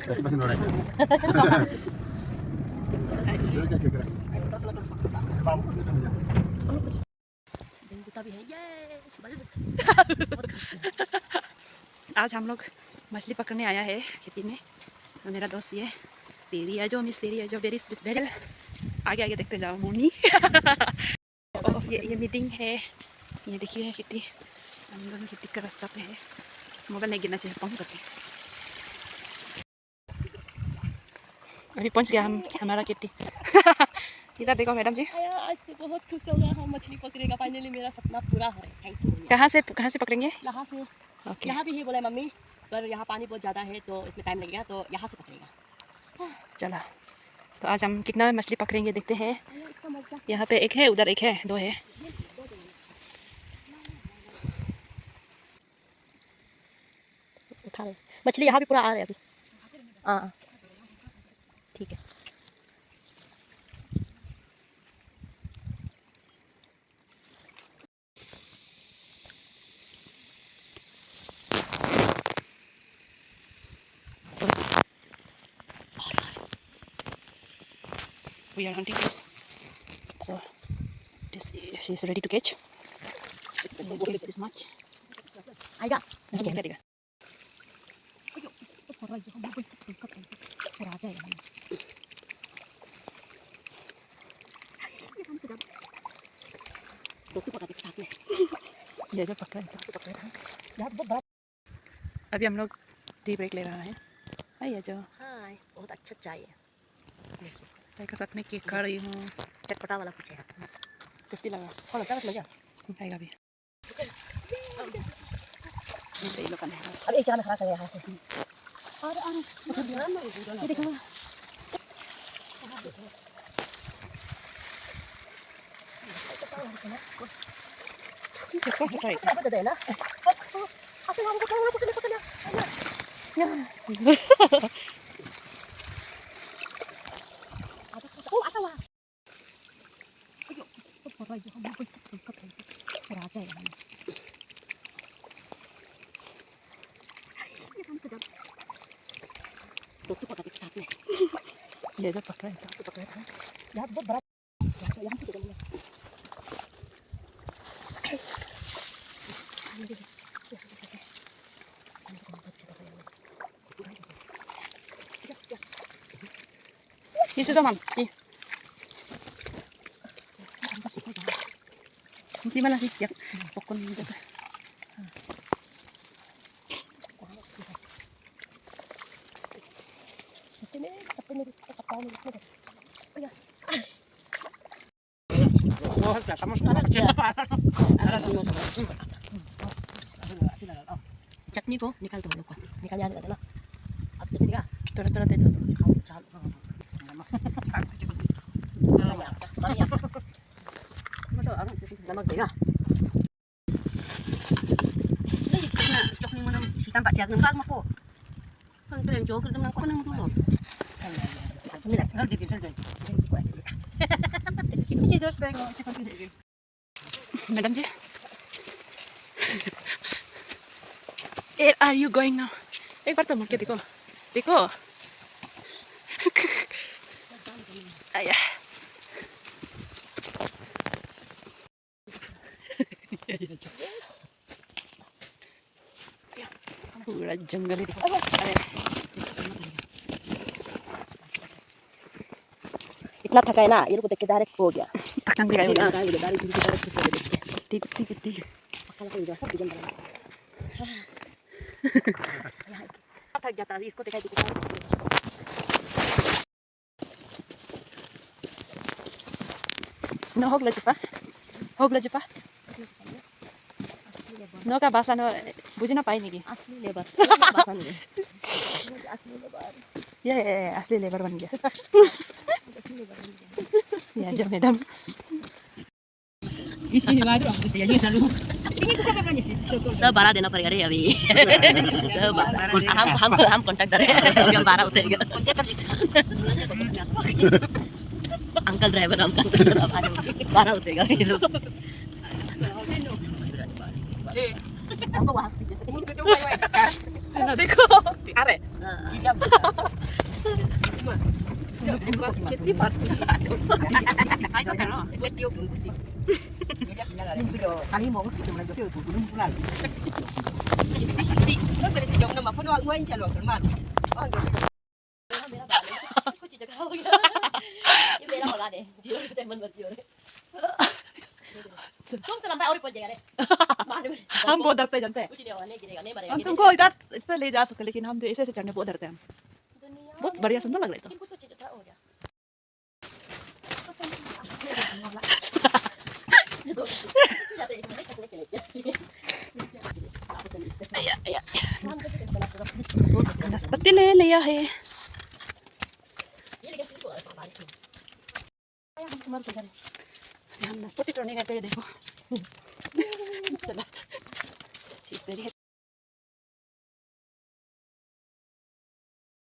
Kasi masih norak. जूता भी है ये। आज हम लोग मछली पकड़ने आया है खेती में। मेरा दोस्त ये तेरी है जो मिस तेरी है जो वेरी वेरी आगे आगे देखते जाओ मोनी। ये मीटिंग है, ये देखिए खेती हम दोनों खेती का रास्ता पे है। मोबाइल नहीं गिरना चाहिए पहुँच करके। अभी पहुँच गया हम हमारा खेती। इधर देखो मैडम जी। आज तो बहुत खुश हो गया, हम मछली पकड़ेगा, फाइनली मेरा सपना पूरा हो रहा है। Thank you. कहाँ से पकड़ेंगे? यहाँ से। ओके यहाँ भी ही बोले मम्मी, पर यहाँ पानी बहुत ज़्यादा है तो इसमें टाइम लगेगा, तो यहाँ से पकड़ेगा। चला तो आज हम कितना मछली पकड़ेंगे देखते हैं। यहाँ पे एक है, उधर एक है, दो है। उठा ले मछली, यहाँ भी पूरा आ रहा है अभी। हाँ ठीक है। We are hunting this. So this is ready to catch. This much. आएगा। Okay, ready. ये जो पकड़ा है। अभी हम लोग टी ब्रेक ले रहा है। आइए जो हाँ बहुत अच्छा चाय है, चाय के साथ में केक खा रही हूँ। चटपटा वाला कुछ है। टेस्टी लगा। कौन होता है मजा? खाएगा भी। सही लोग है। अब एक चाय खड़ा कर यहाँ से। ये देखो apa dah nak? Apa yang aku tahu ya. Oh, apa wah? Ayo, apa lagi kamu bisa raja ya. तो पकड़ के साथ में ये जो पकड़ा है तो पकड़ा है। यार बहुत बड़ा यहाँ पे देखो Ini sudah mam. Di mana sih? Ya, pokoknya itu. चटनी को निकाल दो, लोग को निकाल याद रहता ना। अब चटनी का थोड़ा दे दो। खाओ चाल नमक देगा। Tampak siang nang kalma ko. Kan keren joker nang ko nang dulo. Mira, ngal dito sel doy. Ini just dai ko chicken dito. Madam ji, where are you going now? एक बार तो मुड़ के देखो, देखो। आया। पूरा जंगल ही देखो। अरे इतना थका है ना, ये को देख के डायरेक्ट हो गया। थकान भी गई होगी। डायरेक्ट कुत्ती पक्का लगा सब बिजन बना। थक गया था इसको दिखाई दी। No hogla jepa. No का भाषा न बुझ्न पाइने कि असली लेबर भाषा नहीं असली लेबर ये असली लेबर बन गया। या जो मैडम सब भाड़ा देना पड़ेगा रे अभी। सब भाड़ा हम कॉन्ट्रैक्टर है, हम भाड़ा उठेगा। अंकल ड्राइवर हम भाड़ा उठेगा। हमको वहाँ पीछे से ना देखो अरे खेती पाती ai तो करो quét tiêu cũng nhưng bây giờ anh ấy một cái trường này cho tiêu của nó lại nó cái dùng nó mà phải nói quên chả luật mà có chị chắc không nhưng bây giờ họ này chiều xem mình vật chiều đấy không tôi làm bài ở đây còn gì đấy हम बहुत डरते जानते हैं कुछ नहीं होने गिरेगा नहीं मरेगा हम तुमको इधर इधर ले जा सकते लेकिन हम जो ऐसे ऐसे चढ़ने बहुत डरते हैं बहुत बढ़िया सुंदर लग रहा था कुछ चीज हो गया नाशपाती ले लिया है हम नाशपाती तोड़ने गए थे देखो